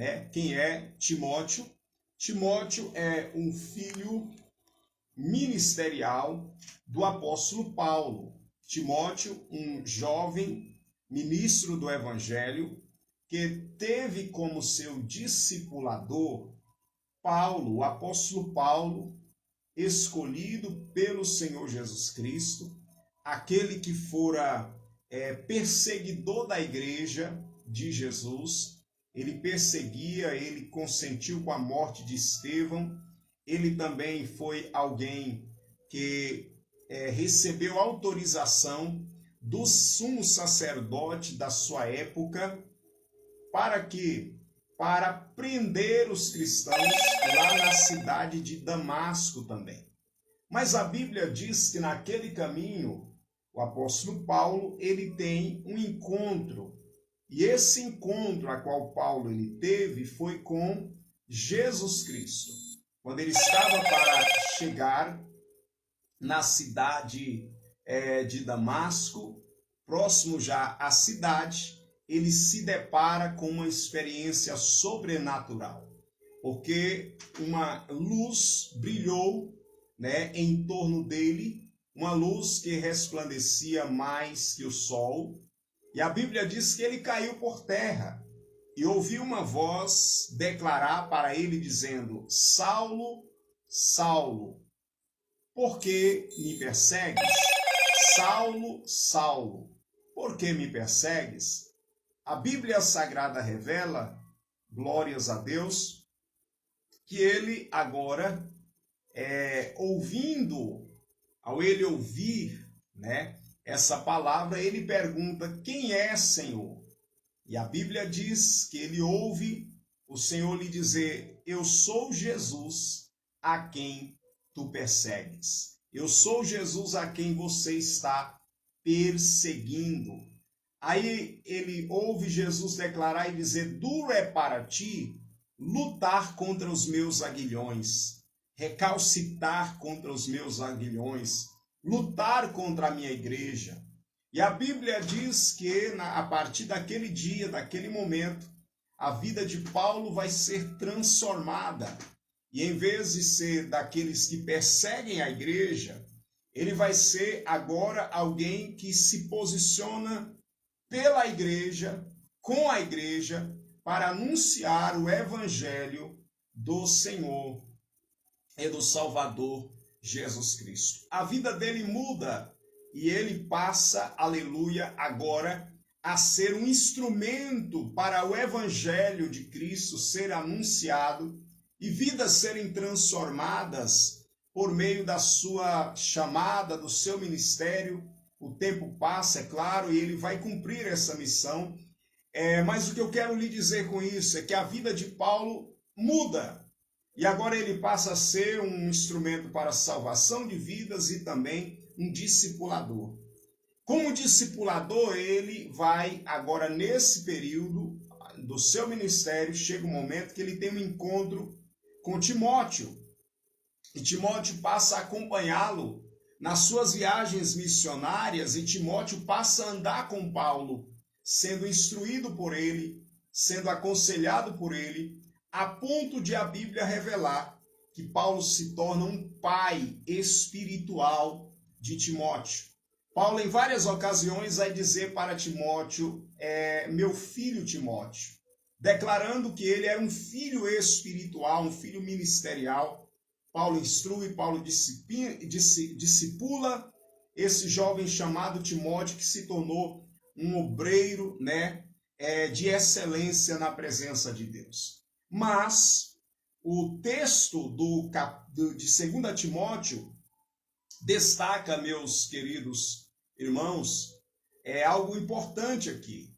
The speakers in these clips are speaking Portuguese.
né? Quem é Timóteo? Timóteo é um filho ministerial do apóstolo Paulo. Timóteo, um jovem ministro do Evangelho, que teve como seu discipulador Paulo, o apóstolo Paulo, escolhido pelo Senhor Jesus Cristo, aquele que fora perseguidor da igreja de Jesus. Ele perseguia, ele consentiu com a morte de Estevão. Ele também foi alguém que recebeu autorização do sumo sacerdote da sua época. Para quê? Para prender os cristãos lá na cidade de Damasco também. Mas a Bíblia diz que naquele caminho, o apóstolo Paulo, ele tem um encontro. E esse encontro a qual Paulo ele teve foi com Jesus Cristo. Quando ele estava para chegar na cidade de Damasco, próximo já à cidade, ele se depara com uma experiência sobrenatural, porque uma luz brilhou, né, em torno dele, uma luz que resplandecia mais que o sol, e a Bíblia diz que ele caiu por terra e ouviu uma voz declarar para ele dizendo: Saulo, Saulo, por que me persegues? Saulo, Saulo, por que me persegues? A Bíblia Sagrada revela, glórias a Deus, que ele agora, ao ele ouvir, né, essa palavra, ele pergunta: quem é, Senhor? E a Bíblia diz que ele ouve o Senhor lhe dizer: eu sou Jesus a quem tu persegues. Eu sou Jesus a quem você está perseguindo. Aí ele ouve Jesus declarar e dizer: duro é para ti lutar contra os meus aguilhões, recalcitar contra os meus aguilhões, lutar contra a minha igreja. E a Bíblia diz que a partir daquele dia, daquele momento, a vida de Paulo vai ser transformada. E em vez de ser daqueles que perseguem a igreja, ele vai ser agora alguém que se posiciona pela igreja, com a igreja, para anunciar o evangelho do Senhor e do Salvador Jesus Cristo. A vida dele muda e ele passa, aleluia, agora a ser um instrumento para o evangelho de Cristo ser anunciado e vidas serem transformadas por meio da sua chamada, do seu ministério. O tempo passa, é claro, e ele vai cumprir essa missão. Mas o que eu quero lhe dizer com isso é que a vida de Paulo muda. E agora ele passa a ser um instrumento para a salvação de vidas e também um discipulador. Como discipulador, ele vai agora, nesse período do seu ministério, chega um momento que ele tem um encontro com Timóteo. E Timóteo passa a acompanhá-lo nas suas viagens missionárias, e Timóteo passa a andar com Paulo, sendo instruído por ele, sendo aconselhado por ele, a ponto de a Bíblia revelar que Paulo se torna um pai espiritual de Timóteo. Paulo, em várias ocasiões, vai dizer para Timóteo: meu filho Timóteo, declarando que ele era um filho espiritual, um filho ministerial. Paulo instrui, Paulo discipula esse jovem chamado Timóteo, que se tornou um obreiro, né, de excelência na presença de Deus. Mas o texto de 2 Timóteo destaca, meus queridos irmãos, algo importante aqui.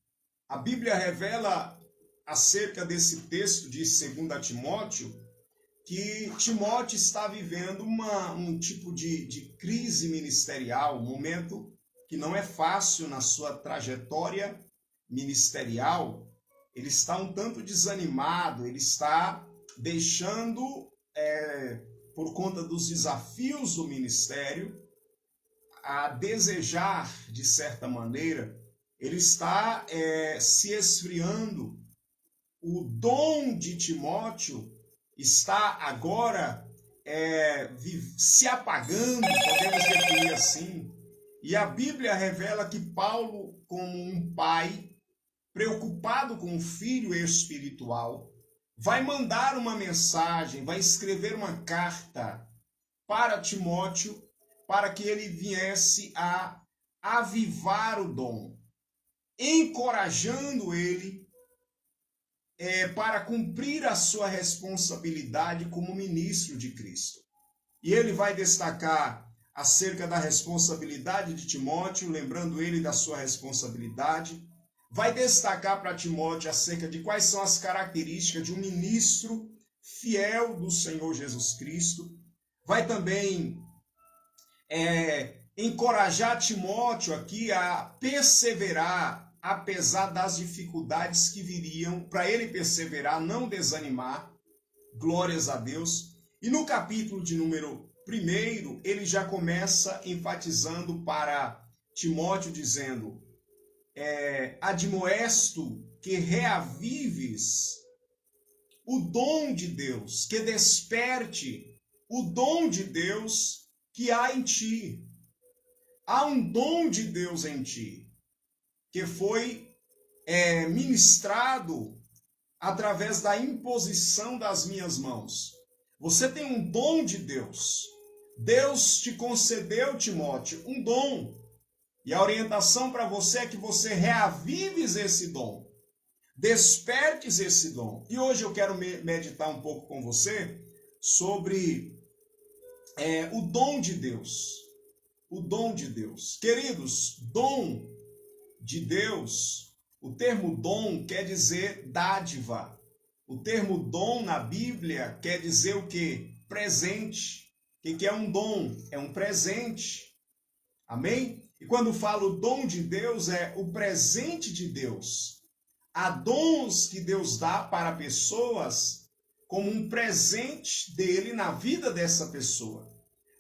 A Bíblia revela acerca desse texto de 2 Timóteo que Timóteo está vivendo um tipo de crise ministerial, um momento que não é fácil na sua trajetória ministerial. Ele está um tanto desanimado, ele está deixando, por conta dos desafios do ministério, a desejar, de certa maneira, ele está se esfriando. o dom de Timóteo está agora se apagando, podemos definir assim. E a Bíblia revela que Paulo, como um pai preocupado com o filho espiritual, vai mandar uma mensagem, vai escrever uma carta para Timóteo, para que ele viesse a avivar o dom, encorajando ele para cumprir a sua responsabilidade como ministro de Cristo. E ele vai destacar acerca da responsabilidade de Timóteo, lembrando ele da sua responsabilidade. Vai destacar para Timóteo acerca de quais são as características de um ministro fiel do Senhor Jesus Cristo. Vai também encorajar Timóteo aqui a perseverar, apesar das dificuldades que viriam, para ele perseverar, não desanimar. Glórias a Deus. E no capítulo de número 1, ele já começa enfatizando para Timóteo, dizendo: admoesto que reavives o dom de Deus, que desperte o dom de Deus que há em ti. Há um dom de Deus em ti, que foi ministrado através da imposição das minhas mãos. Você tem um dom de Deus. Deus te concedeu, Timóteo, um dom. E a orientação para você é que você reavives esse dom. Despertes esse dom. E hoje eu quero meditar um pouco com você sobre o dom de Deus. O dom de Deus. Queridos, dom de Deus, o termo dom quer dizer dádiva. O termo dom na Bíblia quer dizer o quê? Presente. O que é um dom? É um presente. Amém? E quando falo dom de Deus, é o presente de Deus. Há dons que Deus dá para pessoas como um presente dele na vida dessa pessoa.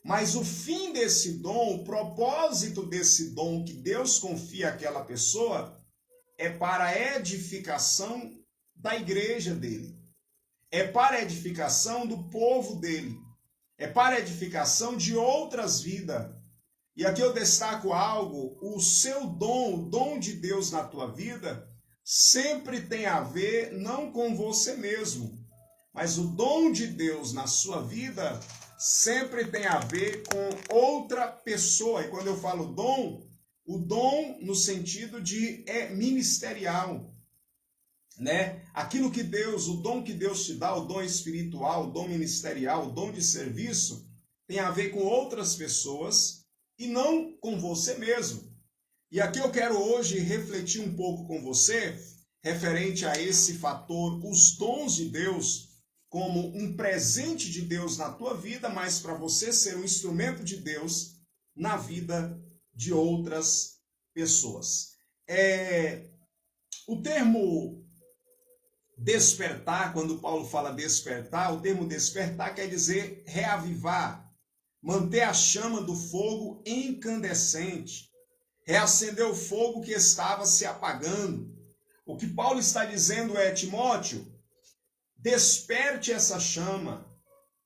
Mas o fim desse dom, o propósito desse dom que Deus confia àquela pessoa é para a edificação da igreja dele. É para a edificação do povo dele. É para a edificação de outras vidas. E aqui eu destaco algo: o seu dom, o dom de Deus na tua vida, sempre tem a ver não com você mesmo, mas o dom de Deus na sua vida sempre tem a ver com outra pessoa. E quando eu falo dom, o dom no sentido de ministerial, né? Aquilo que Deus, o dom que Deus te dá, o dom espiritual, o dom ministerial, o dom de serviço, tem a ver com outras pessoas e não com você mesmo. E aqui eu quero hoje refletir um pouco com você referente a esse fator, os dons de Deus, como um presente de Deus na tua vida, mas para você ser um instrumento de Deus na vida de outras pessoas. O termo despertar, quando Paulo fala despertar, o termo despertar quer dizer reavivar, manter a chama do fogo incandescente, reacender o fogo que estava se apagando. O que Paulo está dizendo é: Timóteo, desperte essa chama.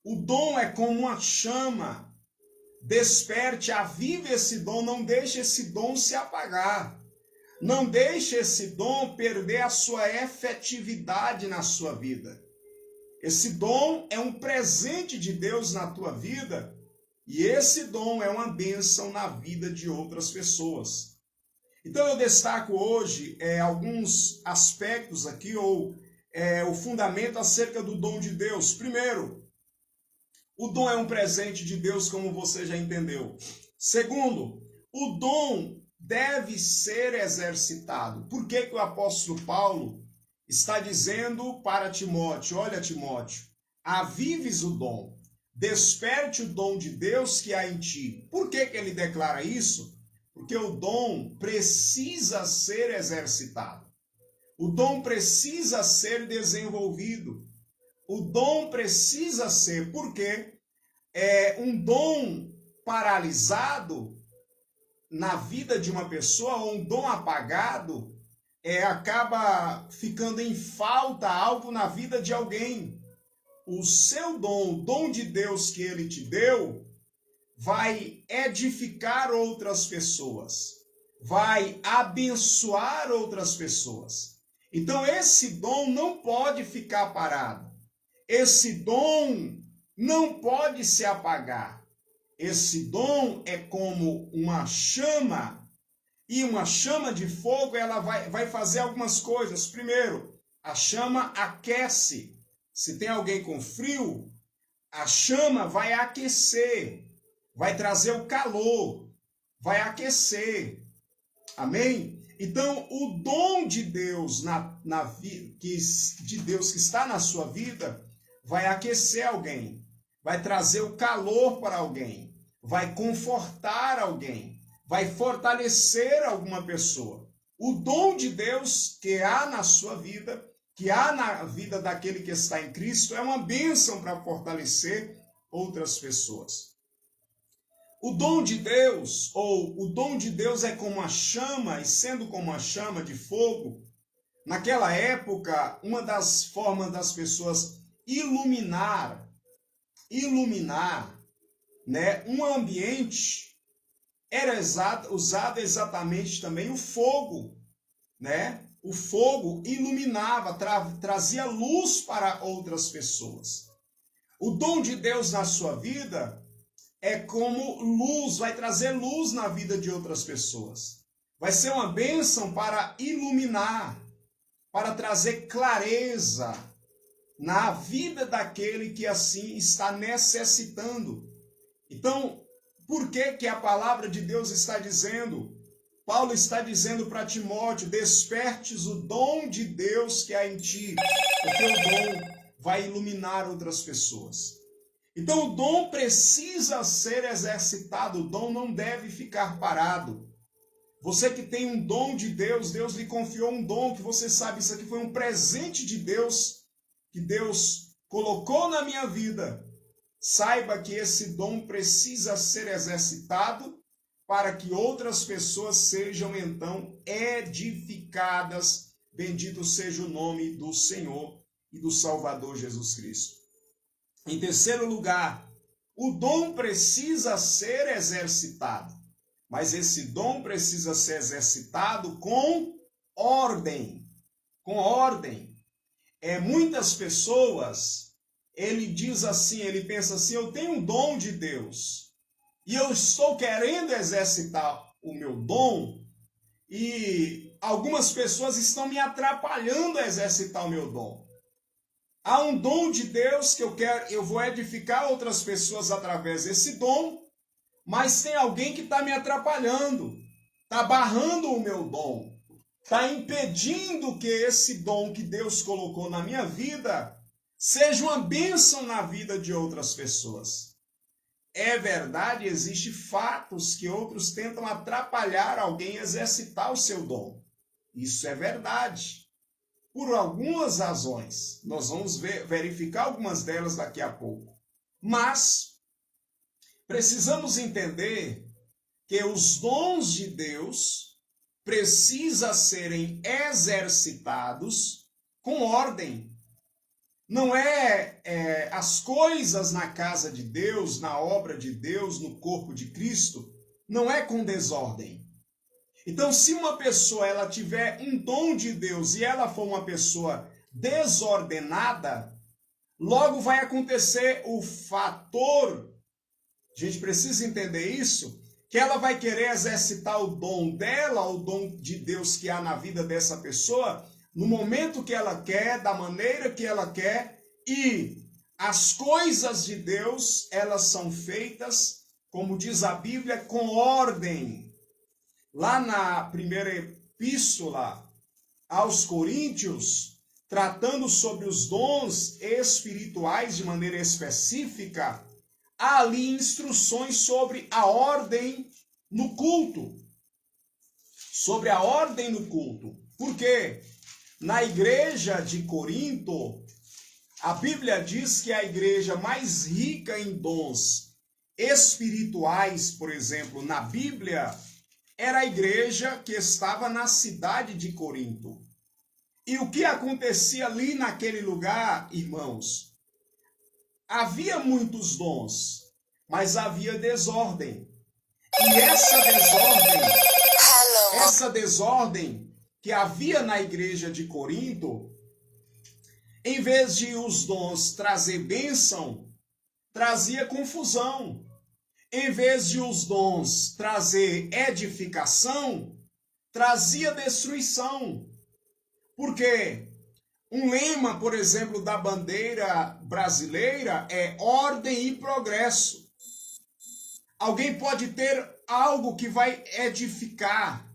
O dom é como uma chama. Desperte, avive esse dom, não deixe esse dom se apagar. Não deixe esse dom perder a sua efetividade na sua vida. Esse dom é um presente de Deus na tua vida e esse dom é uma bênção na vida de outras pessoas. Então eu destaco hoje alguns aspectos aqui, ou o fundamento acerca do dom de Deus. Primeiro, o dom é um presente de Deus, como você já entendeu. Segundo, o dom deve ser exercitado. Por que o apóstolo Paulo está dizendo para Timóteo: olha, Timóteo, avives o dom, desperte o dom de Deus que há em ti. Por que ele declara isso? Porque o dom precisa ser exercitado. O dom precisa ser desenvolvido. O dom precisa ser, porque um dom paralisado na vida de uma pessoa, ou um dom apagado, acaba ficando em falta algo na vida de alguém. O seu dom, o dom de Deus que ele te deu, vai edificar outras pessoas, vai abençoar outras pessoas. Então esse dom não pode ficar parado. Esse dom não pode se apagar. Esse dom é como uma chama, e uma chama de fogo, ela vai fazer algumas coisas. Primeiro, a chama aquece. Se tem alguém com frio, a chama vai aquecer, vai trazer o calor, vai aquecer. Amém? Então, o dom de Deus de Deus que está na sua vida vai aquecer alguém, vai trazer o calor para alguém, vai confortar alguém, vai fortalecer alguma pessoa. O dom de Deus que há na sua vida, que há na vida daquele que está em Cristo, é uma bênção para fortalecer outras pessoas. O dom de Deus, ou o dom de Deus é como a chama, e sendo como a chama de fogo, naquela época, uma das formas das pessoas iluminar, né, um ambiente, era usado exatamente também o fogo, né? O fogo iluminava, trazia luz para outras pessoas. O dom de Deus na sua vida é como luz, vai trazer luz na vida de outras pessoas. Vai ser uma bênção para iluminar, para trazer clareza na vida daquele que assim está necessitando. Então, por que a palavra de Deus está dizendo? Paulo está dizendo para Timóteo, despertes o dom de Deus que há em ti, porque o dom vai iluminar outras pessoas. Então o dom precisa ser exercitado, o dom não deve ficar parado. Você que tem um dom de Deus, Deus lhe confiou um dom que você sabe, isso aqui foi um presente de Deus, que Deus colocou na minha vida. Saiba que esse dom precisa ser exercitado para que outras pessoas sejam então edificadas. Bendito seja o nome do Senhor e do Salvador Jesus Cristo. Em terceiro lugar, o dom precisa ser exercitado, mas esse dom precisa ser exercitado com ordem. Com ordem. Muitas pessoas, ele diz assim, ele pensa assim, eu tenho um dom de Deus, e eu estou querendo exercitar o meu dom, e algumas pessoas estão me atrapalhando a exercitar o meu dom. Há um dom de Deus que eu vou edificar outras pessoas através desse dom, mas tem alguém que está me atrapalhando, está barrando o meu dom, está impedindo que esse dom que Deus colocou na minha vida seja uma bênção na vida de outras pessoas. É verdade, existem fatos que outros tentam atrapalhar alguém a exercitar o seu dom. Isso é verdade. Por algumas razões. Nós vamos verificar algumas delas daqui a pouco. Mas precisamos entender que os dons de Deus precisam serem exercitados com ordem. Não as coisas na casa de Deus, na obra de Deus, no corpo de Cristo, não é com desordem. Então, se uma pessoa ela tiver um dom de Deus e ela for uma pessoa desordenada, logo vai acontecer o fator, a gente precisa entender isso, que ela vai querer exercitar o dom dela, o dom de Deus que há na vida dessa pessoa, no momento que ela quer, da maneira que ela quer, e as coisas de Deus, elas são feitas, como diz a Bíblia, com ordem. Lá na primeira epístola aos Coríntios, tratando sobre os dons espirituais de maneira específica, há ali instruções sobre a ordem no culto. Sobre a ordem no culto. Por quê? Na igreja de Corinto, a Bíblia diz que a igreja mais rica em dons espirituais, por exemplo, na Bíblia, era a igreja que estava na cidade de Corinto. E o que acontecia ali naquele lugar, irmãos? Havia muitos dons, mas havia desordem. E essa desordem que havia na igreja de Corinto, em vez de os dons trazer bênção, trazia confusão. Em vez de os dons trazer edificação, trazia destruição. Porque um lema, por exemplo, da bandeira brasileira é ordem e progresso. Alguém pode ter algo que vai edificar,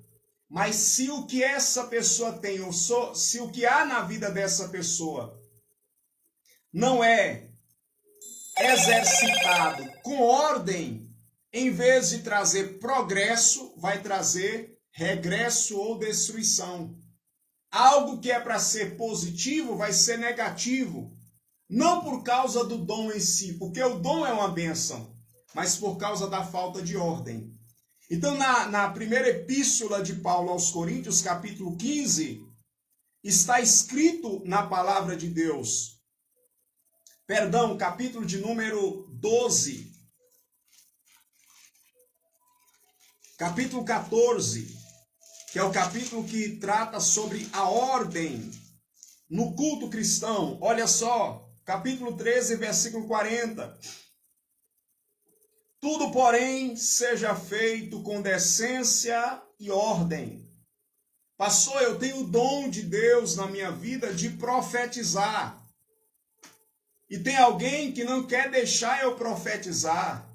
mas se o que essa pessoa tem, ou se o que há na vida dessa pessoa não é exercitado com ordem, em vez de trazer progresso, vai trazer regresso ou destruição. Algo que é para ser positivo vai ser negativo. Não por causa do dom em si, porque o dom é uma bênção, mas por causa da falta de ordem. Então, na primeira epístola de Paulo aos Coríntios, capítulo 15, está escrito na palavra de Deus, capítulo de número 12, capítulo 14, que é o capítulo que trata sobre a ordem no culto cristão. Olha só, capítulo 13, versículo 40. Tudo, porém, seja feito com decência e ordem. Pastor, eu tenho o dom de Deus na minha vida de profetizar. E tem alguém que não quer deixar eu profetizar.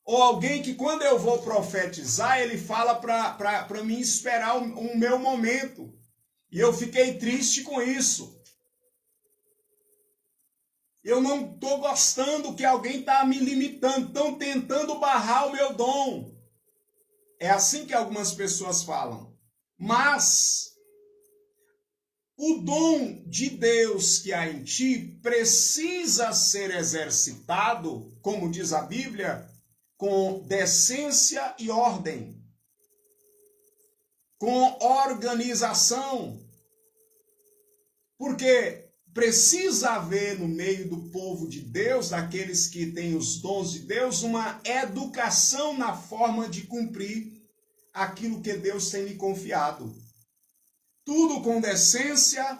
Ou alguém que quando eu vou profetizar, ele fala para mim esperar o meu momento. E eu fiquei triste com isso. Eu não estou gostando que alguém está me limitando, estão tentando barrar o meu dom. É assim que algumas pessoas falam. Mas o dom de Deus que há em ti precisa ser exercitado, como diz a Bíblia, com decência e ordem, com organização. Porque precisa haver no meio do povo de Deus, daqueles que têm os dons de Deus, uma educação na forma de cumprir aquilo que Deus tem lhe confiado. Tudo com decência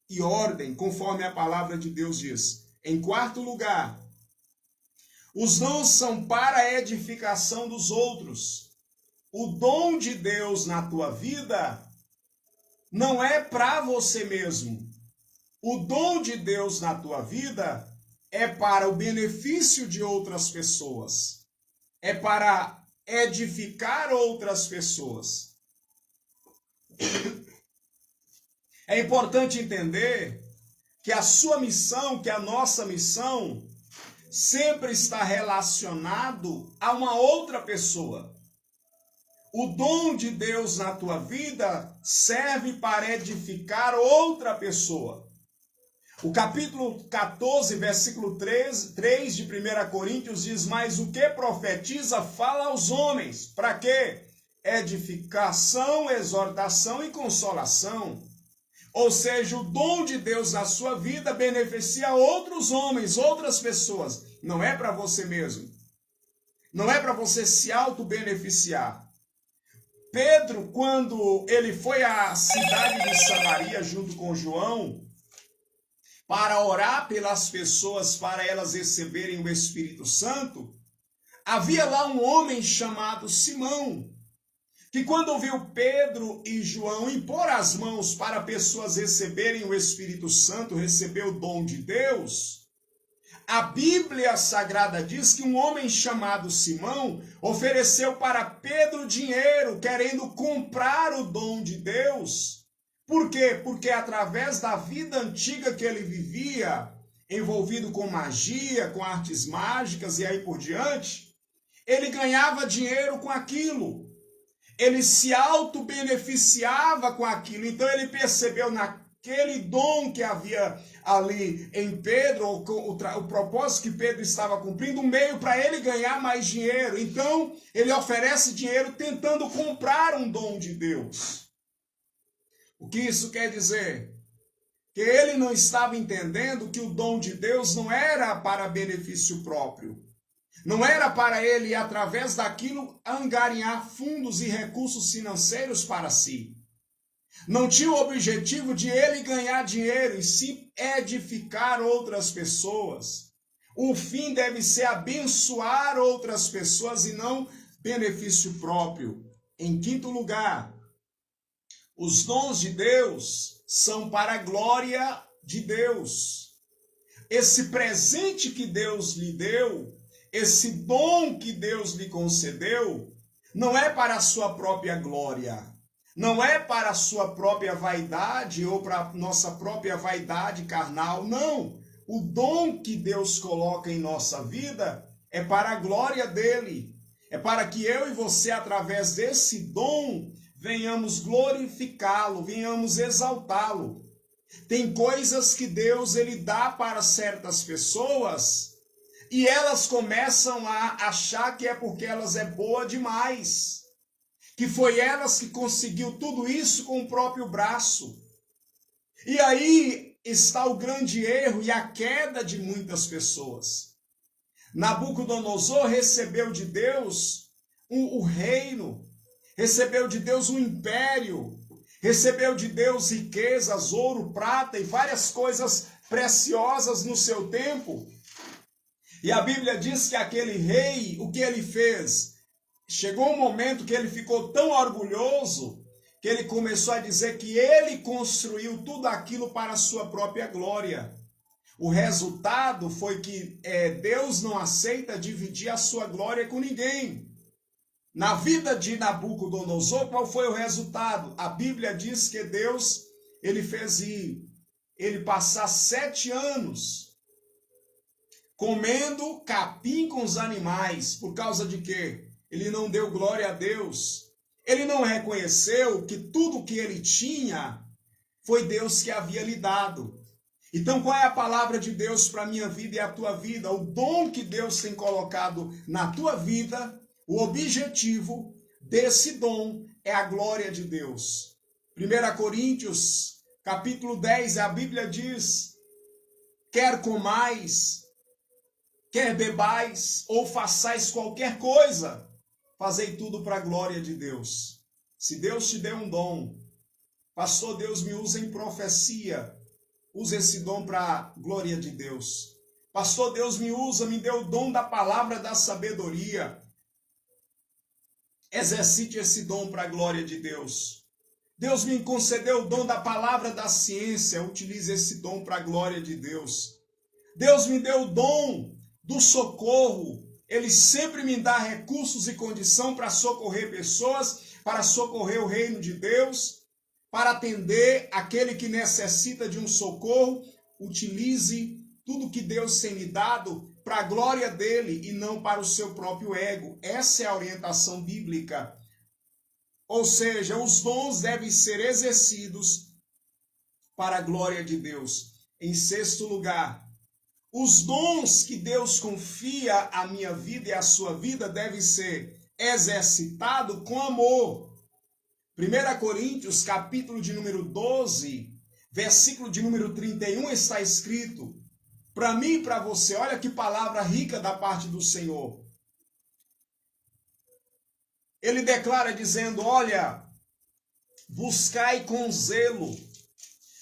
e ordem, conforme a palavra de Deus diz. Em quarto lugar, os dons são para a edificação dos outros. O dom de Deus na tua vida não é para você mesmo. O dom de Deus na tua vida é para o benefício de outras pessoas. É para edificar outras pessoas. É importante entender que a sua missão, que a nossa missão, sempre está relacionado a uma outra pessoa. O dom de Deus na tua vida serve para edificar outra pessoa. O capítulo 14, versículo 3 de 1 Coríntios diz, mas o que profetiza fala aos homens. Para quê? Edificação, exortação e consolação. Ou seja, o dom de Deus na sua vida beneficia outros homens, outras pessoas. Não é para você mesmo. Não é para você se auto-beneficiar. Pedro, quando ele foi à cidade de Samaria junto com João, para orar pelas pessoas, para elas receberem o Espírito Santo, havia lá um homem chamado Simão, que quando ouviu Pedro e João impor as mãos para pessoas receberem o Espírito Santo, receber o dom de Deus, a Bíblia Sagrada diz que um homem chamado Simão ofereceu para Pedro dinheiro, querendo comprar o dom de Deus. Por quê? Porque através da vida antiga que ele vivia, envolvido com magia, com artes mágicas e aí por diante, ele ganhava dinheiro com aquilo. Ele se auto-beneficiava com aquilo. Então ele percebeu naquele dom que havia ali em Pedro, o propósito que Pedro estava cumprindo, um meio para ele ganhar mais dinheiro. Então, ele oferece dinheiro tentando comprar um dom de Deus. O que isso quer dizer? Que ele não estava entendendo que o dom de Deus não era para benefício próprio. Não era para ele, através daquilo, angariar fundos e recursos financeiros para si. Não tinha o objetivo de ele ganhar dinheiro e se edificar outras pessoas. O fim deve ser abençoar outras pessoas e não benefício próprio. Em quinto lugar, os dons de Deus são para a glória de Deus. Esse presente que Deus lhe deu, esse dom que Deus lhe concedeu, não é para a sua própria glória, não é para a sua própria vaidade ou para a nossa própria vaidade carnal, não. O dom que Deus coloca em nossa vida é para a glória dele, é para que eu e você, através desse dom, venhamos glorificá-lo, venhamos exaltá-lo. Tem coisas que Deus ele dá para certas pessoas e elas começam a achar que é porque elas é boa demais, que foi elas que conseguiu tudo isso com o próprio braço. E aí está o grande erro e a queda de muitas pessoas. Nabucodonosor recebeu de Deus o reino, recebeu de Deus um império, recebeu de Deus riquezas, ouro, prata e várias coisas preciosas no seu tempo. E a Bíblia diz que aquele rei, o que ele fez? Chegou um momento que ele ficou tão orgulhoso que ele começou a dizer que ele construiu tudo aquilo para a sua própria glória. O resultado foi que Deus não aceita dividir a sua glória com ninguém. Na vida de Nabucodonosor, qual foi o resultado? A Bíblia diz que Deus, ele fez ele passar 7 anos comendo capim com os animais. Por causa de quê? Ele não deu glória a Deus. Ele não reconheceu que tudo que ele tinha foi Deus que havia lhe dado. Então, qual é a palavra de Deus para a minha vida e a tua vida? O dom que Deus tem colocado na tua vida, o objetivo desse dom é a glória de Deus. 1 Coríntios, capítulo 10, a Bíblia diz: quer comais, quer bebais, ou façais qualquer coisa, fazei tudo para a glória de Deus. Se Deus te deu um dom, pastor, Deus me usa em profecia, use esse dom para a glória de Deus. Pastor, Deus me usa, me deu o dom da palavra da sabedoria. Exercite esse dom para a glória de Deus. Deus me concedeu o dom da palavra da ciência, utilize esse dom para a glória de Deus. Deus me deu o dom do socorro, ele sempre me dá recursos e condição para socorrer pessoas, para socorrer o reino de Deus, para atender aquele que necessita de um socorro. Utilize tudo que Deus tem lhe dado para a glória dele e não para o seu próprio ego. Essa é a orientação bíblica. Ou seja, os dons devem ser exercidos para a glória de Deus. Em sexto lugar, os dons que Deus confia à minha vida e à sua vida devem ser exercitados com amor. 1 Coríntios, capítulo de número 12, versículo de número 31, está escrito: para mim e para você, olha que palavra rica da parte do Senhor. Ele declara dizendo: olha, buscai com zelo,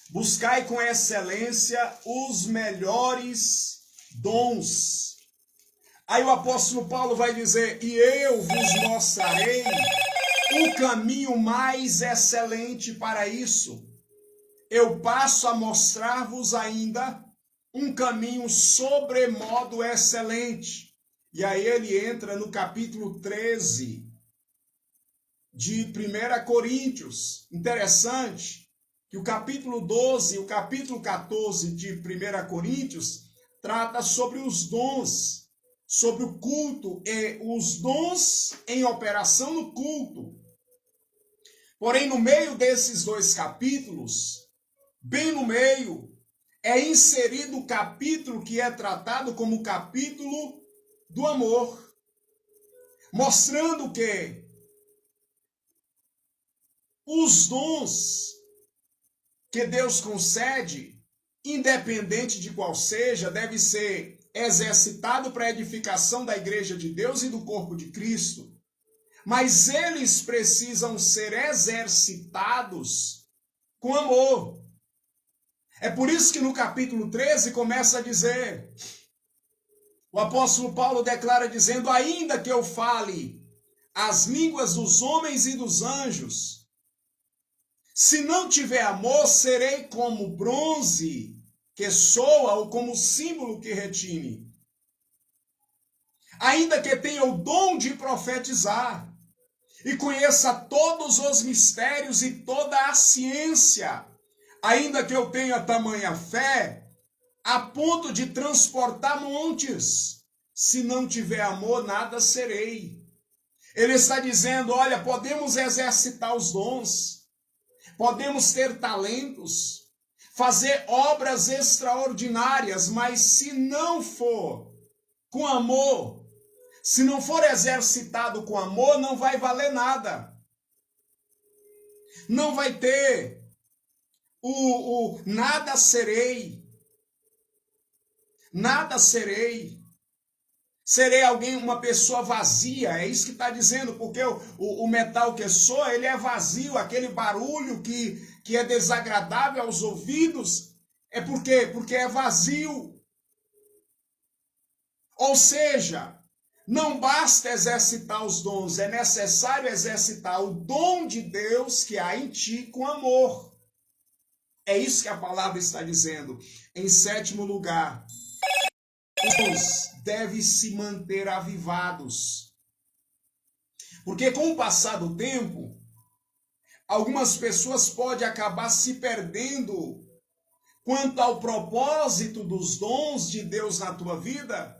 buscai com excelência os melhores dons. Aí o apóstolo Paulo vai dizer: e eu vos mostrarei o caminho mais excelente para isso. Eu passo a mostrar-vos ainda um caminho sobremodo excelente. E aí ele entra no capítulo 13 de 1 Coríntios. Interessante que o capítulo 12 e o capítulo 14 de 1 Coríntios trata sobre os dons, sobre o culto e os dons em operação no culto. Porém, no meio desses dois capítulos, bem no meio, é inserido o capítulo que é tratado como o capítulo do amor, mostrando que os dons que Deus concede, independente de qual seja, deve ser exercitado para a edificação da igreja de Deus e do corpo de Cristo. Mas eles precisam ser exercitados com amor. É por isso que no capítulo 13 começa a dizer, o apóstolo Paulo declara dizendo, ainda que eu fale as línguas dos homens e dos anjos, se não tiver amor, serei como bronze que soa ou como símbolo que retine. Ainda que tenha o dom de profetizar e conheça todos os mistérios e toda a ciência, ainda que eu tenha tamanha fé, a ponto de transportar montes, se não tiver amor, nada serei. Ele está dizendo, olha, podemos exercitar os dons, podemos ter talentos, fazer obras extraordinárias, mas se não for com amor, se não for exercitado com amor, não vai valer nada. Não vai ter o nada serei. Nada serei. Serei alguém, uma pessoa vazia. É isso que está dizendo, porque o metal que soa, ele é vazio. Aquele barulho que é desagradável aos ouvidos. É por quê? Porque é vazio. Ou seja, não basta exercitar os dons, é necessário exercitar o dom de Deus que há em ti com amor. É isso que a palavra está dizendo. Em sétimo lugar, os dons devem se manter avivados. Porque com o passar do tempo, algumas pessoas podem acabar se perdendo quanto ao propósito dos dons de Deus na tua vida.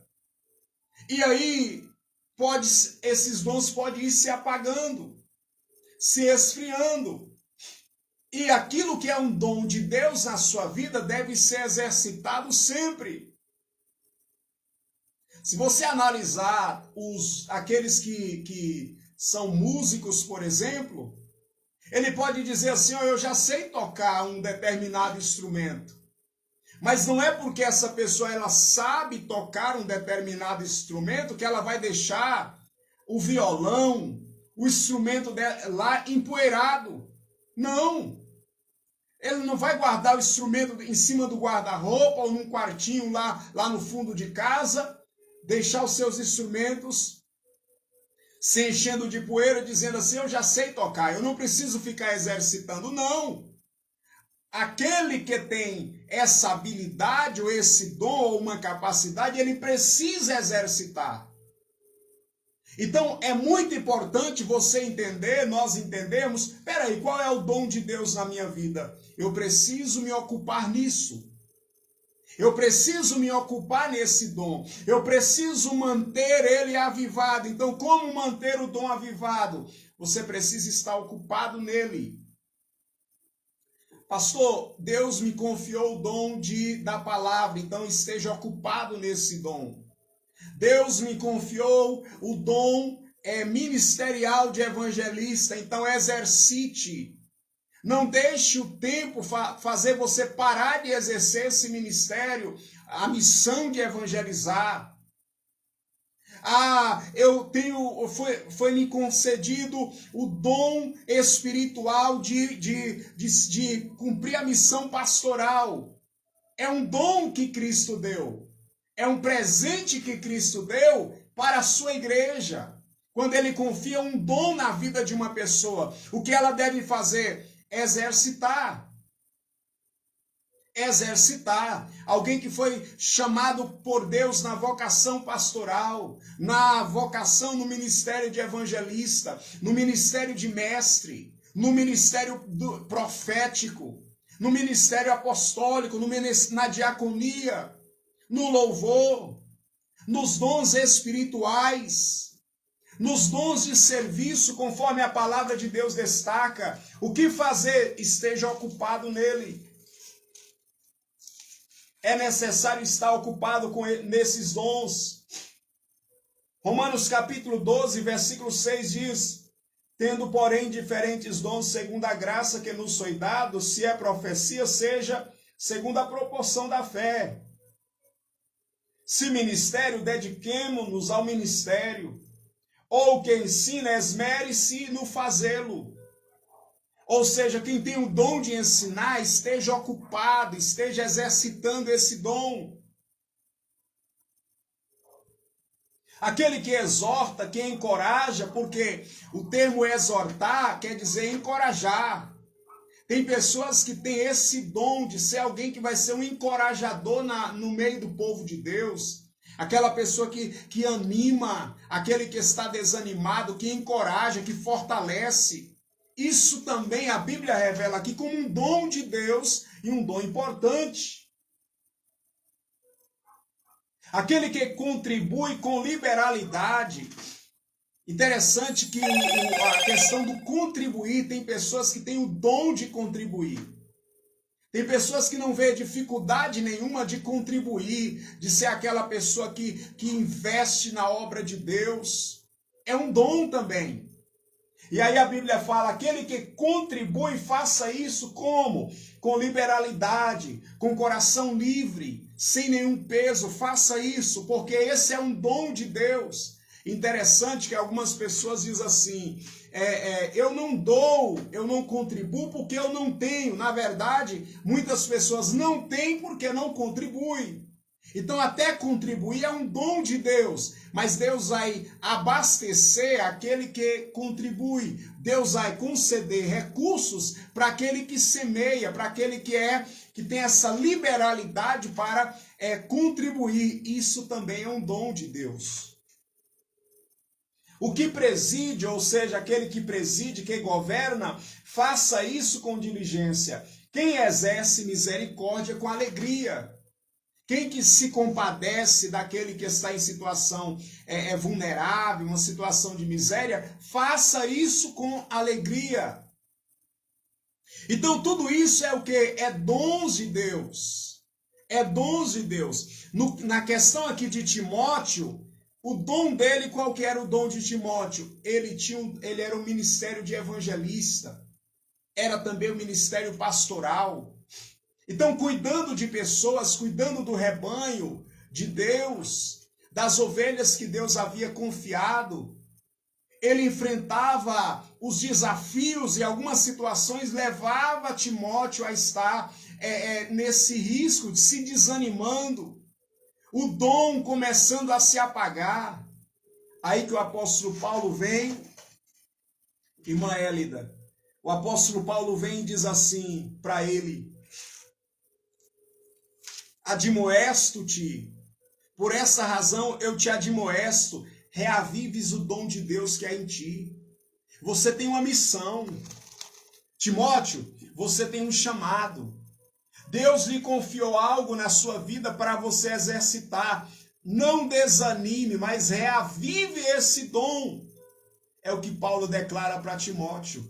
E aí, esses dons podem ir se apagando, se esfriando. E aquilo que é um dom de Deus na sua vida deve ser exercitado sempre. Se você analisar aqueles que são músicos, por exemplo, ele pode dizer assim, eu já sei tocar um determinado instrumento. Mas não é porque essa pessoa ela sabe tocar um determinado instrumento que ela vai deixar o violão, o instrumento dela lá empoeirado. Não. Ele não vai guardar o instrumento em cima do guarda-roupa ou num quartinho lá no fundo de casa, deixar os seus instrumentos se enchendo de poeira, dizendo assim, eu já sei tocar, eu não preciso ficar exercitando. Não. Aquele que tem essa habilidade ou esse dom ou uma capacidade, ele precisa exercitar. Então, é muito importante você entender, nós entendermos, peraí, qual é o dom de Deus na minha vida? Eu preciso me ocupar nisso. Eu preciso me ocupar nesse dom. Eu preciso manter ele avivado. Então, como manter o dom avivado? Você precisa estar ocupado nele. Pastor, Deus me confiou o dom da palavra, então esteja ocupado nesse dom. Deus me confiou o dom ministerial de evangelista, então exercite. Não deixe o tempo fazer você parar de exercer esse ministério, a missão de evangelizar. Foi-me concedido o dom espiritual de cumprir a missão pastoral. É um dom que Cristo deu. É um presente que Cristo deu para a sua igreja. Quando ele confia um dom na vida de uma pessoa, o que ela deve fazer? Exercitar. Exercitar. Alguém que foi chamado por Deus na vocação pastoral, na vocação no ministério de evangelista, no ministério de mestre, no ministério profético, no ministério apostólico, na diaconia, no louvor, nos dons espirituais, nos dons de serviço, conforme a palavra de Deus destaca. O que fazer? Esteja ocupado nele. é necessário estar ocupado nesses dons. Romanos capítulo 12, versículo 6 diz: tendo, porém, diferentes dons segundo a graça que nos foi dado, se é profecia, seja segundo a proporção da fé. Se ministério, dediquemo-nos ao ministério. Ou que ensina, esmere-se no fazê-lo. Ou seja, quem tem o dom de ensinar, esteja ocupado, esteja exercitando esse dom. Aquele que exorta, que encoraja, porque o termo exortar quer dizer encorajar. Tem pessoas que têm esse dom de ser alguém que vai ser um encorajador no meio do povo de Deus. Aquela pessoa que anima, aquele que está desanimado, que encoraja, que fortalece. Isso também a Bíblia revela aqui como um dom de Deus e um dom importante. Aquele que contribui com liberalidade. Interessante que a questão do contribuir, tem pessoas que têm o dom de contribuir. Tem pessoas que não vê dificuldade nenhuma de contribuir, de ser aquela pessoa que investe na obra de Deus. É um dom também. E aí a Bíblia fala, aquele que contribui, faça isso como? Com liberalidade, com coração livre, sem nenhum peso, faça isso, porque esse é um dom de Deus. Interessante que algumas pessoas dizem assim, eu não dou, eu não contribuo porque eu não tenho. Na verdade, muitas pessoas não têm porque não contribuem. Então até contribuir é um dom de Deus, mas Deus vai abastecer aquele que contribui. Deus vai conceder recursos para aquele que semeia, para aquele que tem essa liberalidade para contribuir. Isso também é um dom de Deus. O que preside, ou seja, aquele que preside, que governa, faça isso com diligência. Quem exerce misericórdia com alegria. Quem que se compadece daquele que está em situação vulnerável, uma situação de miséria, faça isso com alegria. Então tudo isso é o que? É dons de Deus. É dons de Deus. Na questão aqui de Timóteo, o dom dele, qual que era o dom de Timóteo? Ele era um ministério de evangelista. Era também um ministério pastoral. Então, cuidando de pessoas, cuidando do rebanho de Deus, das ovelhas que Deus havia confiado, ele enfrentava os desafios e algumas situações levava Timóteo a estar nesse risco de se desanimando, o dom começando a se apagar. Aí que o apóstolo Paulo vem, irmã Élida, o apóstolo Paulo vem e diz assim para ele: admoesto-te, por essa razão eu te admoesto, reavives o dom de Deus que há em ti. Você tem uma missão. Timóteo, você tem um chamado. Deus lhe confiou algo na sua vida para você exercitar. Não desanime, mas reavive esse dom. É o que Paulo declara para Timóteo.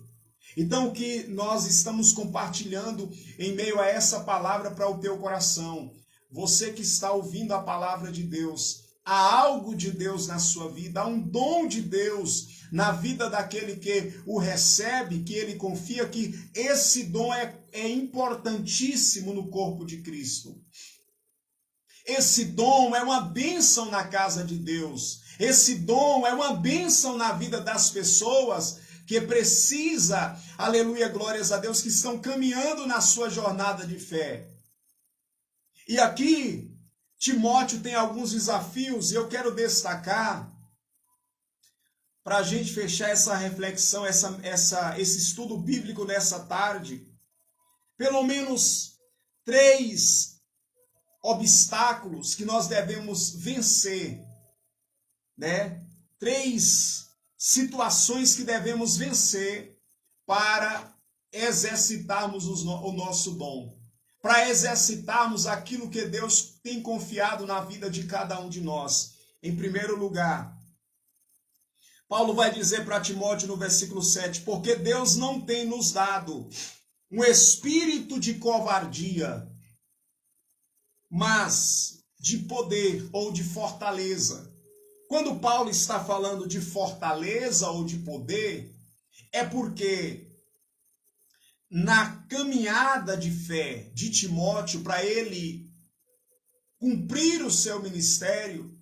Então, o que nós estamos compartilhando em meio a essa palavra para o teu coração? Você que está ouvindo a palavra de Deus, há algo de Deus na sua vida, há um dom de Deus na vida daquele que o recebe, que ele confia, que esse dom é importantíssimo no corpo de Cristo. Esse dom é uma bênção na casa de Deus. Esse dom é uma bênção na vida das pessoas que precisa, aleluia, glórias a Deus, que estão caminhando na sua jornada de fé. E aqui, Timóteo tem alguns desafios e eu quero destacar, para a gente fechar essa reflexão, esse estudo bíblico nessa tarde, pelo menos 3 obstáculos que nós devemos vencer, né? 3 situações que devemos vencer para exercitarmos o nosso dom, para exercitarmos aquilo que Deus tem confiado na vida de cada um de nós. Em primeiro lugar, Paulo vai dizer para Timóteo no versículo 7, porque Deus não tem nos dado um espírito de covardia, mas de poder ou de fortaleza. Quando Paulo está falando de fortaleza ou de poder, é porque na caminhada de fé de Timóteo, para ele cumprir o seu ministério,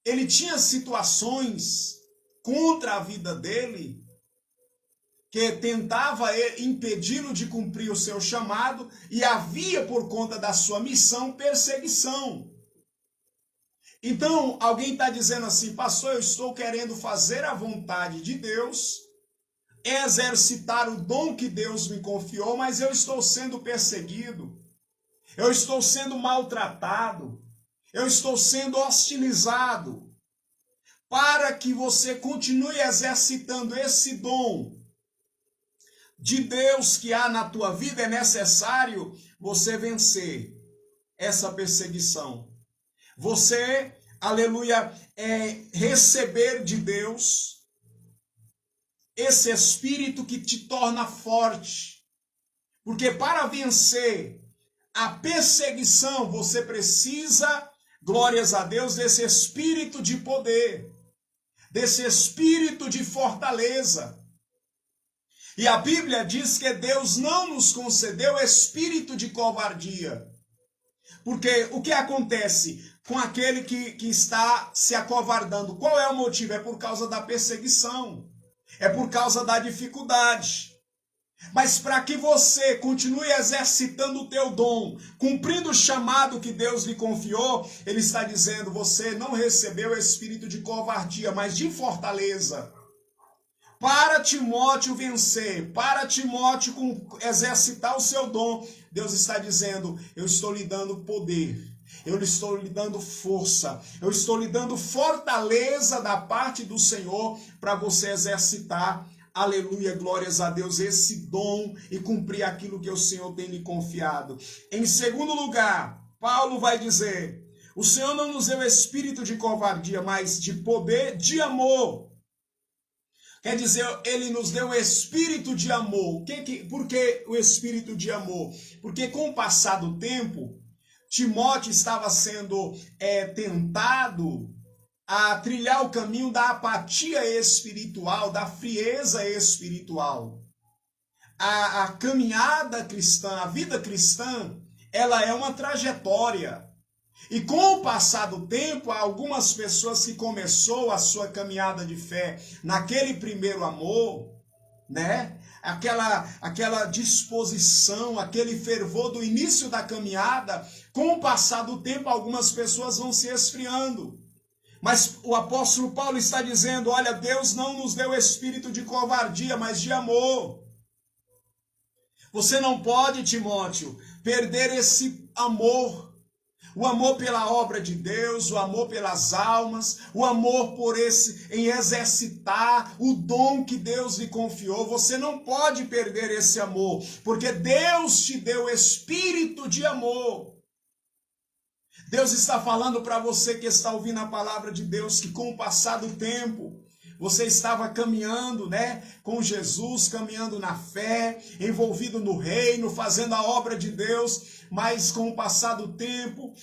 ele tinha situações contra a vida dele que tentava impedi-lo de cumprir o seu chamado, e havia, por conta da sua missão, perseguição. Então, alguém está dizendo assim: pastor, eu estou querendo fazer a vontade de Deus, exercitar o dom que Deus me confiou, mas eu estou sendo perseguido, eu estou sendo maltratado, eu estou sendo hostilizado. Para que você continue exercitando esse dom de Deus que há na tua vida, é necessário você vencer essa perseguição. Você, aleluia, receber de Deus esse espírito que te torna forte. Porque para vencer a perseguição, você precisa, glórias a Deus, desse espírito de poder, desse espírito de fortaleza. E a Bíblia diz que Deus não nos concedeu espírito de covardia. Porque o que acontece com aquele que está se acovardando? Qual é o motivo? É por causa da perseguição. É por causa da dificuldade. Mas para que você continue exercitando o teu dom, cumprindo o chamado que Deus lhe confiou, ele está dizendo: você não recebeu espírito de covardia, mas de fortaleza. Para Timóteo vencer, para Timóteo exercitar o seu dom, Deus está dizendo: eu estou lhe dando poder, eu estou lhe dando força, eu estou lhe dando fortaleza da parte do Senhor para você exercitar, aleluia, glórias a Deus, esse dom e cumprir aquilo que o Senhor tem lhe confiado. Em segundo lugar, Paulo vai dizer: o Senhor não nos deu espírito de covardia, mas de poder, de amor. Quer dizer, ele nos deu o espírito de amor. Por que o espírito de amor? Porque com o passar do tempo, Timóteo estava sendo tentado a trilhar o caminho da apatia espiritual, da frieza espiritual. A caminhada cristã, a vida cristã, ela é uma trajetória. E com o passar do tempo, há algumas pessoas que começou a sua caminhada de fé naquele primeiro amor, né? Aquela disposição, aquele fervor do início da caminhada, com o passar do tempo, algumas pessoas vão se esfriando. Mas o apóstolo Paulo está dizendo: olha, Deus não nos deu espírito de covardia, mas de amor. Você não pode, Timóteo, perder esse amor. O amor pela obra de Deus, o amor pelas almas, o amor em exercitar o dom que Deus lhe confiou. Você não pode perder esse amor, porque Deus te deu espírito de amor. Deus está falando para você que está ouvindo a palavra de Deus, que com o passar do tempo, você estava caminhando, né, com Jesus, caminhando na fé, envolvido no reino, fazendo a obra de Deus, mas com o passar do tempo,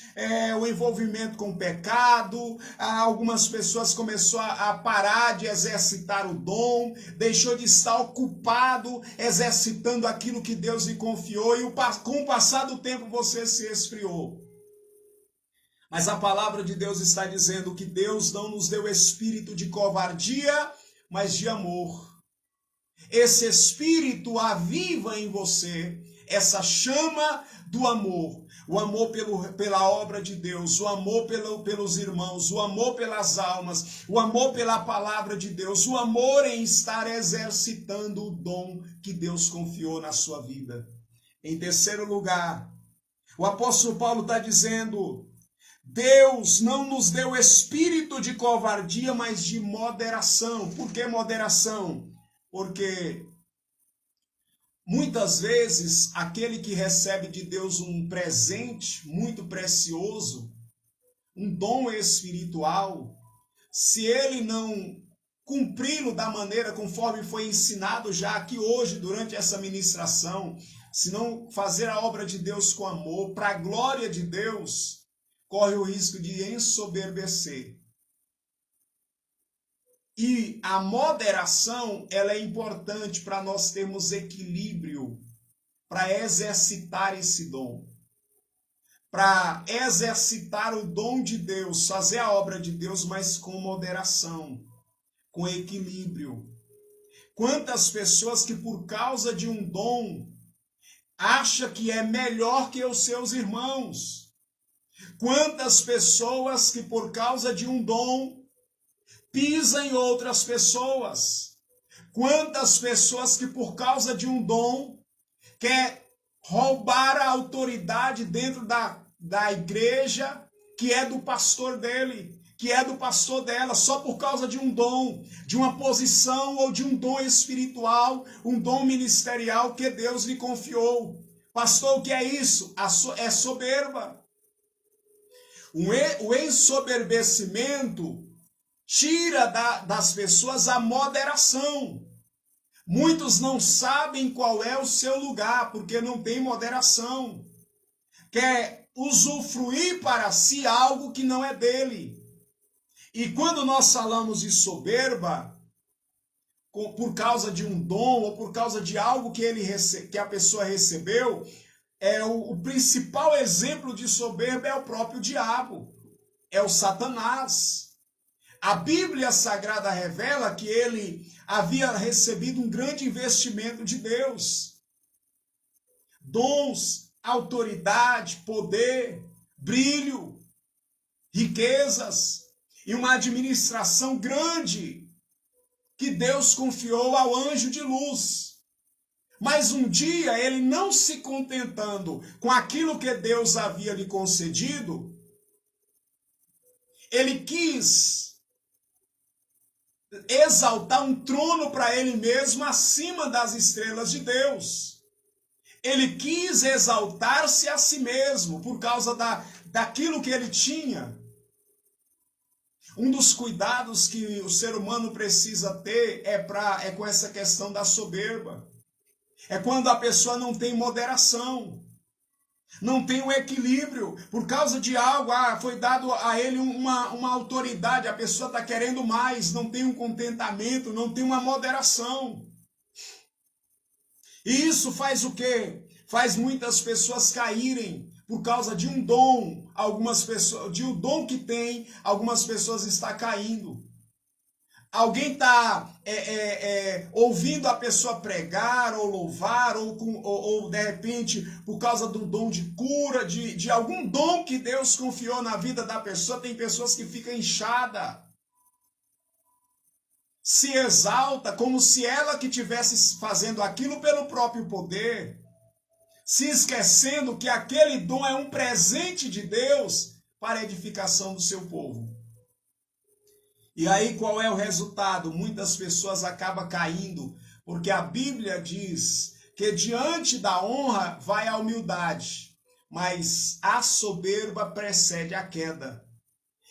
o envolvimento com o pecado, algumas pessoas começaram a parar de exercitar o dom, deixou de estar ocupado exercitando aquilo que Deus lhe confiou, e com o passar do tempo você se esfriou. Mas a palavra de Deus está dizendo que Deus não nos deu espírito de covardia, mas de amor. Esse espírito aviva em você essa chama do amor. O amor pela obra de Deus, o amor pelos irmãos, o amor pelas almas, o amor pela palavra de Deus, o amor em estar exercitando o dom que Deus confiou na sua vida. Em terceiro lugar, o apóstolo Paulo está dizendo: Deus não nos deu espírito de covardia, mas de moderação. Por que moderação? Porque muitas vezes aquele que recebe de Deus um presente muito precioso, um dom espiritual, se ele não cumpri-lo da maneira conforme foi ensinado já aqui hoje durante essa ministração, se não fazer a obra de Deus com amor, para a glória de Deus, corre o risco de ensoberbecer. E a moderação, ela é importante para nós termos equilíbrio, para exercitar esse dom. Para exercitar o dom de Deus, fazer a obra de Deus, mas com moderação, com equilíbrio. Quantas pessoas que por causa de um dom acham que é melhor que os seus irmãos. Quantas pessoas que por causa de um dom pisam em outras pessoas. Quantas pessoas que por causa de um dom quer roubar a autoridade dentro da igreja que é do pastor dele, que é do pastor dela, só por causa de um dom, de uma posição ou de um dom espiritual, um dom ministerial que Deus lhe confiou. Pastor, o que é isso? É soberba. O ensoberbecimento tira das pessoas a moderação. Muitos não sabem qual é o seu lugar, porque não tem moderação. Quer usufruir para si algo que não é dele. E quando nós falamos de soberba, por causa de um dom ou por causa de algo que a pessoa recebeu, o principal exemplo de soberba é o próprio diabo, é o Satanás. A Bíblia Sagrada revela que ele havia recebido um grande investimento de Deus. Dons, autoridade, poder, brilho, riquezas e uma administração grande que Deus confiou ao anjo de luz. Mas um dia ele, não se contentando com aquilo que Deus havia lhe concedido, ele quis exaltar um trono para ele mesmo acima das estrelas de Deus. Ele quis exaltar-se a si mesmo por causa daquilo que ele tinha. Um dos cuidados que o ser humano precisa ter é com essa questão da soberba. É quando a pessoa não tem moderação, não tem um equilíbrio, por causa de algo, foi dado a ele uma autoridade, a pessoa está querendo mais, não tem um contentamento, não tem uma moderação. E isso faz o quê? Faz muitas pessoas caírem por causa de um dom, de um dom que tem, algumas pessoas estão caindo. Alguém está ouvindo a pessoa pregar ou louvar, ou de repente, por causa do dom de cura, de algum dom que Deus confiou na vida da pessoa, tem pessoas que ficam inchadas, se exalta como se ela que estivesse fazendo aquilo pelo próprio poder, se esquecendo que aquele dom é um presente de Deus para a edificação do seu povo. E aí qual é o resultado? Muitas pessoas acabam caindo, porque a Bíblia diz que diante da honra vai a humildade, mas a soberba precede a queda.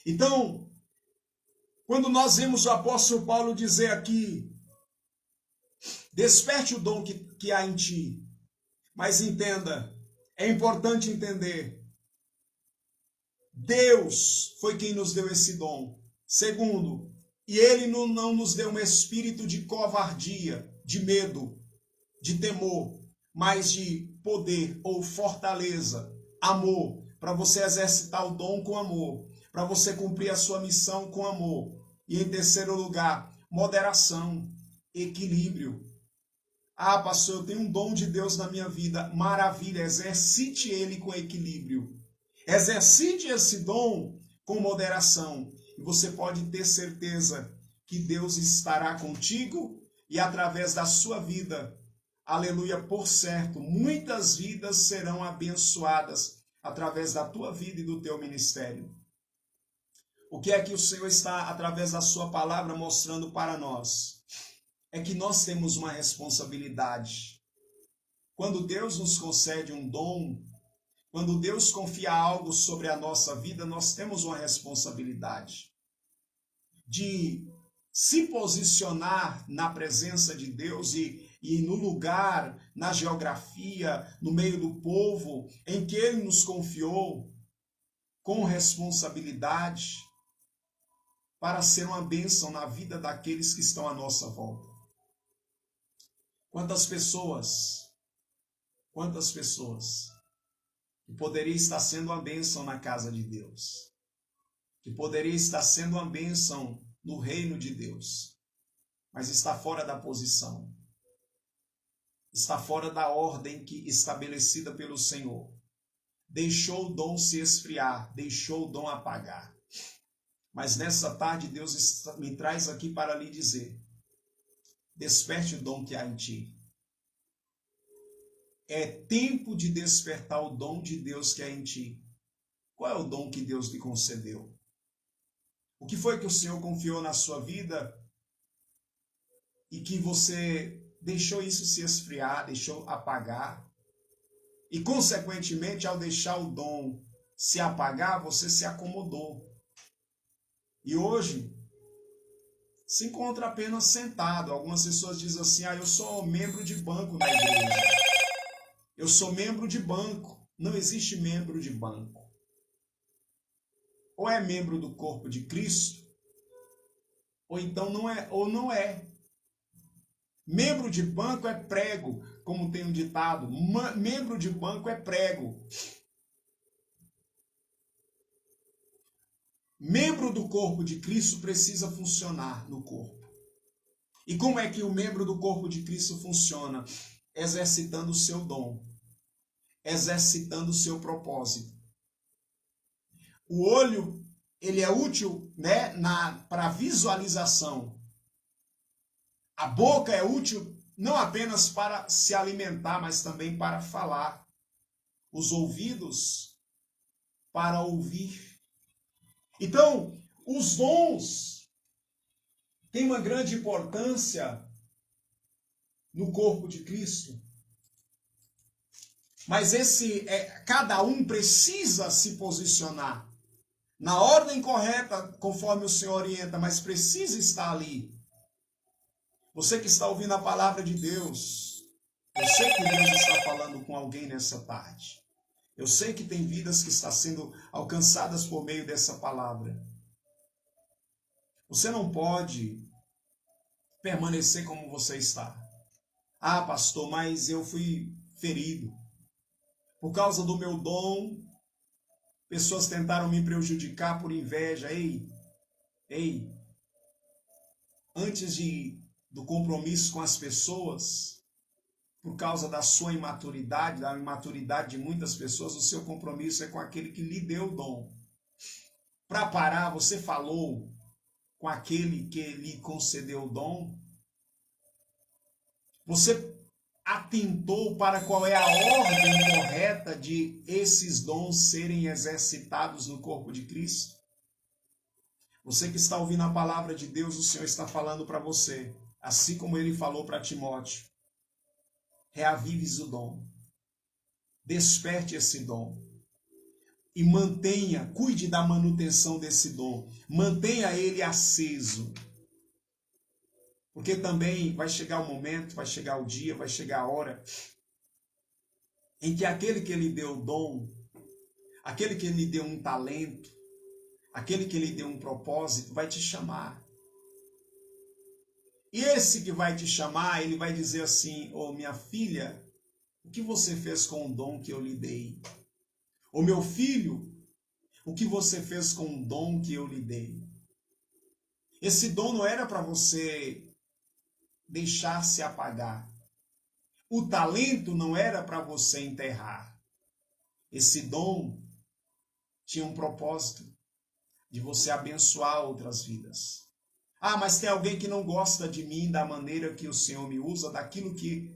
Então, quando nós vemos o apóstolo Paulo dizer aqui, desperte o dom que há em ti, mas entenda, é importante entender, Deus foi quem nos deu esse dom. Segundo, e ele não nos deu um espírito de covardia, de medo, de temor, mas de poder ou fortaleza, amor, para você exercitar o dom com amor, para você cumprir a sua missão com amor. E em terceiro lugar, moderação, equilíbrio. Pastor, eu tenho um dom de Deus na minha vida, maravilha, exercite ele com equilíbrio. Exercite esse dom com moderação. E você pode ter certeza que Deus estará contigo e através da sua vida, aleluia, por certo, muitas vidas serão abençoadas através da tua vida e do teu ministério. O que é que o Senhor está, através da sua palavra, mostrando para nós? É que nós temos uma responsabilidade. Quando Deus nos concede um dom, quando Deus confia algo sobre a nossa vida, nós temos uma responsabilidade de se posicionar na presença de Deus e no lugar, na geografia, no meio do povo em que Ele nos confiou. com responsabilidade para ser uma bênção na vida daqueles que estão à nossa volta. Quantas pessoas que poderia estar sendo uma bênção na casa de Deus, que poderia estar sendo uma bênção no reino de Deus, mas está fora da posição, está fora da ordem que estabelecida pelo Senhor. Deixou o dom se esfriar, deixou o dom apagar. Mas nessa tarde Deus me traz aqui para lhe dizer: desperte o dom que há em ti. É tempo de despertar o dom de Deus que há em ti. Qual é o dom que Deus lhe concedeu? O que foi que o Senhor confiou na sua vida e que você deixou isso se esfriar, deixou apagar? E, consequentemente, ao deixar o dom se apagar, você se acomodou. E hoje, se encontra apenas sentado. Algumas pessoas dizem assim: eu sou membro de banco na igreja. Eu sou membro de banco. Não existe membro de banco. Ou é membro do corpo de Cristo, ou então não é. Membro de banco é prego, como tem um ditado. Membro de banco é prego. Membro do corpo de Cristo precisa funcionar no corpo. E como é que o membro do corpo de Cristo funciona? Exercitando o seu dom, exercitando o seu propósito. O olho, ele é útil, né, para visualização. A boca é útil não apenas para se alimentar, mas também para falar. Os ouvidos para ouvir. Então, os dons têm uma grande importância no corpo de Cristo. Mas cada um precisa se posicionar na ordem correta, conforme o Senhor orienta, mas precisa estar ali. Você que está ouvindo a palavra de Deus, eu sei que Deus está falando com alguém nessa tarde. Eu sei que tem vidas que estão sendo alcançadas por meio dessa palavra. Você não pode permanecer como você está. Ah, pastor, mas eu fui ferido. Por causa do meu dom, pessoas tentaram me prejudicar por inveja. Ei, antes do compromisso com as pessoas, por causa da sua imaturidade, da imaturidade de muitas pessoas, o seu compromisso é com aquele que lhe deu o dom. Para parar, você falou com aquele que lhe concedeu o dom? Você atentou para qual é a ordem correta de esses dons serem exercitados no corpo de Cristo? Você que está ouvindo a palavra de Deus, o Senhor está falando para você, assim como ele falou para Timóteo: reavives o dom, desperte esse dom e mantenha, cuide da manutenção desse dom, mantenha ele aceso. Porque também vai chegar o momento, vai chegar o dia, vai chegar a hora em que aquele que lhe deu o dom, aquele que lhe deu um talento, aquele que lhe deu um propósito, vai te chamar. E esse que vai te chamar, ele vai dizer assim: ô minha filha, o que você fez com o dom que eu lhe dei? Ô meu filho, o que você fez com o dom que eu lhe dei? Esse dom não era para você deixar-se apagar. O talento não era para você enterrar. Esse dom tinha um propósito de você abençoar outras vidas. Ah, mas tem alguém que não gosta de mim da maneira que o Senhor me usa, daquilo que...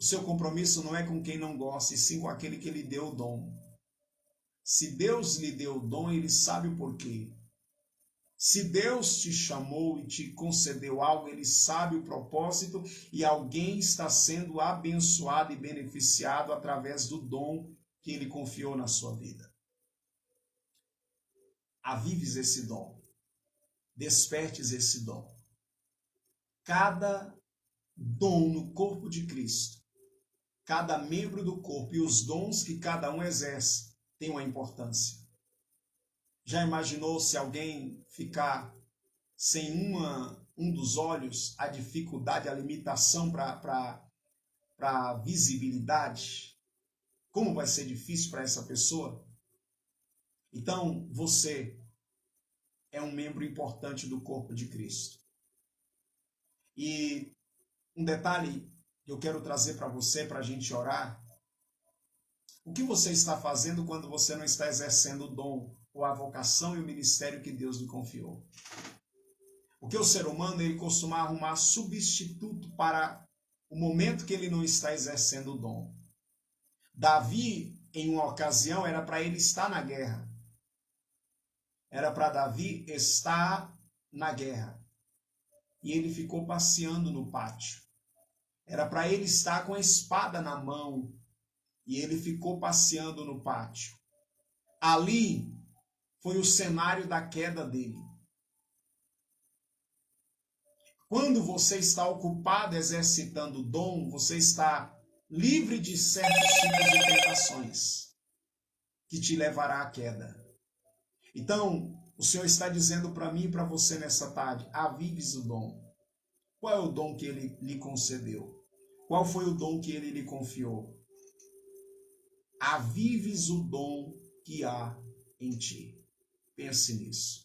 O seu compromisso não é com quem não gosta, e sim com aquele que lhe deu o dom. Se Deus lhe deu o dom, ele sabe o porquê. Se Deus te chamou e te concedeu algo, ele sabe o propósito, e alguém está sendo abençoado e beneficiado através do dom que ele confiou na sua vida. Avives esse dom. Despertes esse dom. Cada dom no corpo de Cristo, cada membro do corpo e os dons que cada um exerce, tem uma importância. Já imaginou se alguém ficar sem um dos olhos, a dificuldade, a limitação para a visibilidade? Como vai ser difícil para essa pessoa? Então, você é um membro importante do corpo de Cristo. E um detalhe que eu quero trazer para você, para a gente orar. O que você está fazendo quando você não está exercendo o dom, ou a vocação e o ministério que Deus lhe confiou? Porque o ser humano, ele costuma arrumar substituto para o momento que ele não está exercendo o dom. Davi, em uma ocasião, era para ele estar na guerra. Era para Davi estar na guerra. E ele ficou passeando no pátio. Era para ele estar com a espada na mão. E ele ficou passeando no pátio. Ali foi o cenário da queda dele. Quando você está ocupado exercitando o dom, você está livre de certos tipos de tentações que te levará à queda. Então, o Senhor está dizendo para mim e para você nessa tarde: avives o dom. Qual é o dom que Ele lhe concedeu? Qual foi o dom que Ele lhe confiou? Avives o dom que há em ti. Pense nisso.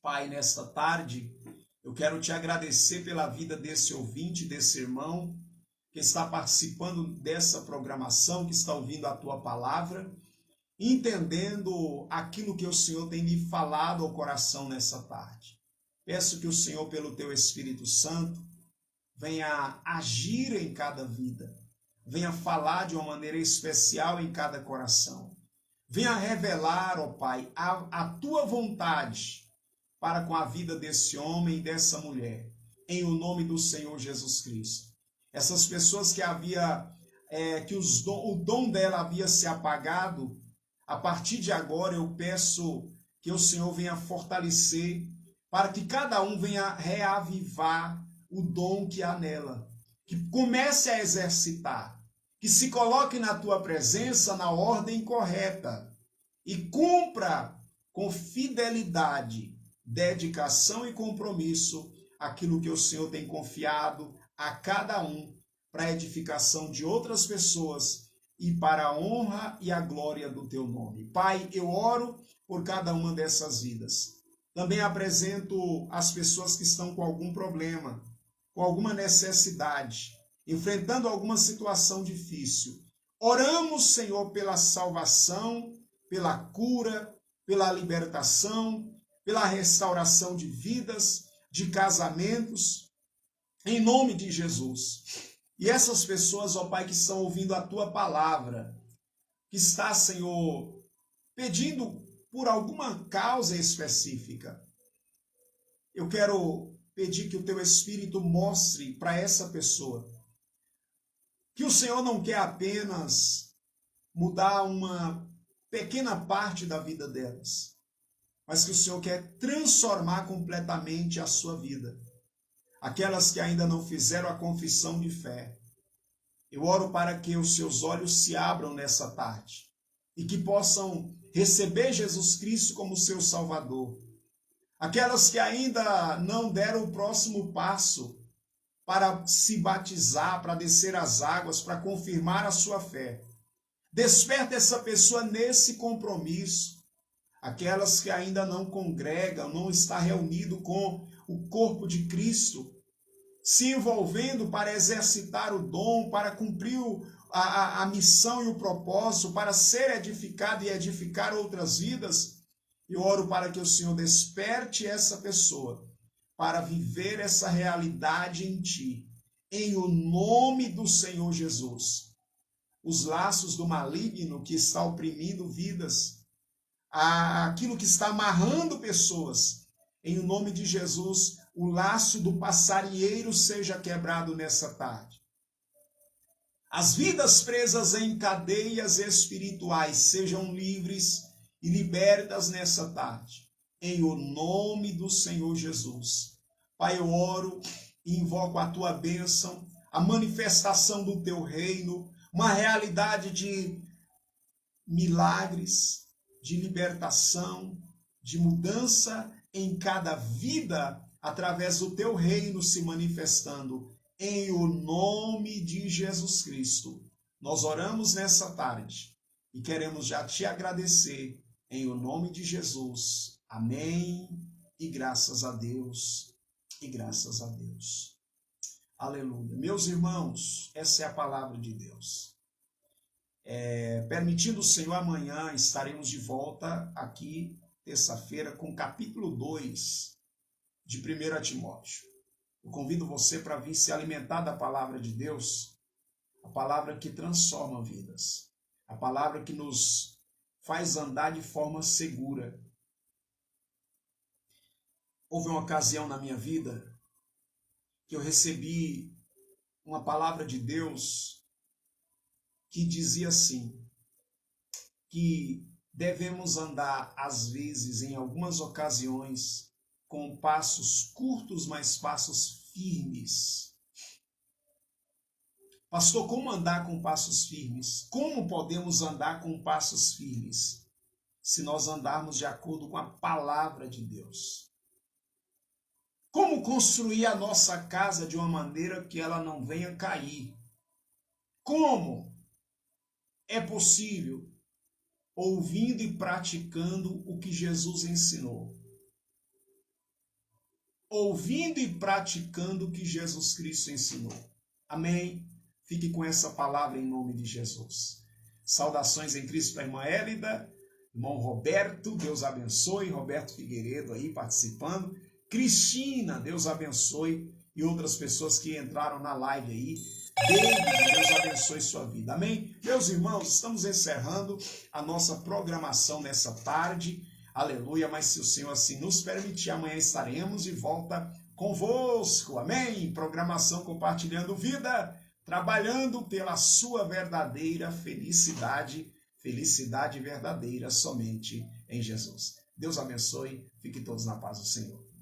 Pai, nesta tarde, eu quero te agradecer pela vida desse ouvinte, desse irmão, que está participando dessa programação, que está ouvindo a tua palavra, entendendo aquilo que o Senhor tem lhe falado ao coração nessa tarde. Peço que o Senhor, pelo teu Espírito Santo, venha agir em cada vida, venha falar de uma maneira especial em cada coração. Venha revelar, ó Pai, a tua vontade para com a vida desse homem e dessa mulher, em o nome do Senhor Jesus Cristo. Essas pessoas que o dom dela havia se apagado, a partir de agora eu peço que o Senhor venha fortalecer, para que cada um venha reavivar o dom que há nela, que comece a exercitar, que se coloque na tua presença na ordem correta e cumpra com fidelidade, dedicação e compromisso aquilo que o Senhor tem confiado a cada um para a edificação de outras pessoas e para a honra e a glória do teu nome. Pai, eu oro por cada uma dessas vidas. Também apresento as pessoas que estão com algum problema, com alguma necessidade, enfrentando alguma situação difícil. Oramos, Senhor, pela salvação, pela cura, pela libertação, pela restauração de vidas, de casamentos, em nome de Jesus. E essas pessoas, ó Pai, que estão ouvindo a tua palavra, que está, Senhor, pedindo por alguma causa específica, eu quero pedir que o teu Espírito mostre para essa pessoa que o Senhor não quer apenas mudar uma pequena parte da vida delas, mas que o Senhor quer transformar completamente a sua vida. Aquelas que ainda não fizeram a confissão de fé, eu oro para que os seus olhos se abram nessa tarde e que possam receber Jesus Cristo como seu Salvador. Aquelas que ainda não deram o próximo passo para se batizar, para descer as águas, para confirmar a sua fé. Desperta essa pessoa nesse compromisso. Aquelas que ainda não congregam, não está reunido com o corpo de Cristo, se envolvendo para exercitar o dom, para cumprir a missão e o propósito, para ser edificado e edificar outras vidas. Eu oro para que o Senhor desperte essa pessoa para viver essa realidade em ti, em o nome do Senhor Jesus. Os laços do maligno que está oprimindo vidas, aquilo que está amarrando pessoas, em o nome de Jesus, o laço do passarinheiro seja quebrado nessa tarde. As vidas presas em cadeias espirituais sejam livres e libertas nessa tarde, em o nome do Senhor Jesus. Pai, eu oro e invoco a tua bênção, a manifestação do teu reino, uma realidade de milagres, de libertação, de mudança em cada vida, através do teu reino se manifestando, em o nome de Jesus Cristo. Nós oramos nessa tarde e queremos já te agradecer, em o nome de Jesus. Amém. E graças a Deus, e graças a Deus. Aleluia. Meus irmãos, essa é a palavra de Deus. Permitindo o Senhor, amanhã estaremos de volta aqui, terça-feira, com o capítulo 2 de 1 Timóteo. Eu convido você para vir se alimentar da palavra de Deus, a palavra que transforma vidas, a palavra que nos faz andar de forma segura. Houve uma ocasião na minha vida que eu recebi uma palavra de Deus que dizia assim, que devemos andar, às vezes, em algumas ocasiões, com passos curtos, mas passos firmes. Pastor, como andar com passos firmes? Como podemos andar com passos firmes? Se nós andarmos de acordo com a palavra de Deus. Como construir a nossa casa de uma maneira que ela não venha cair? Como é possível? Ouvindo e praticando o que Jesus ensinou. Ouvindo e praticando o que Jesus Cristo ensinou. Amém? Fique com essa palavra em nome de Jesus. Saudações em Cristo para a irmã Hélida, irmão Roberto, Deus abençoe, Roberto Figueiredo aí participando, Cristina, Deus abençoe, e outras pessoas que entraram na live aí. David, Deus abençoe sua vida. Amém? Meus irmãos, estamos encerrando a nossa programação nessa tarde. Aleluia, mas se o Senhor assim nos permitir, amanhã estaremos de volta convosco. Amém? Programação Compartilhando Vida, trabalhando pela sua verdadeira felicidade, felicidade verdadeira somente em Jesus. Deus abençoe, fiquem todos na paz do Senhor.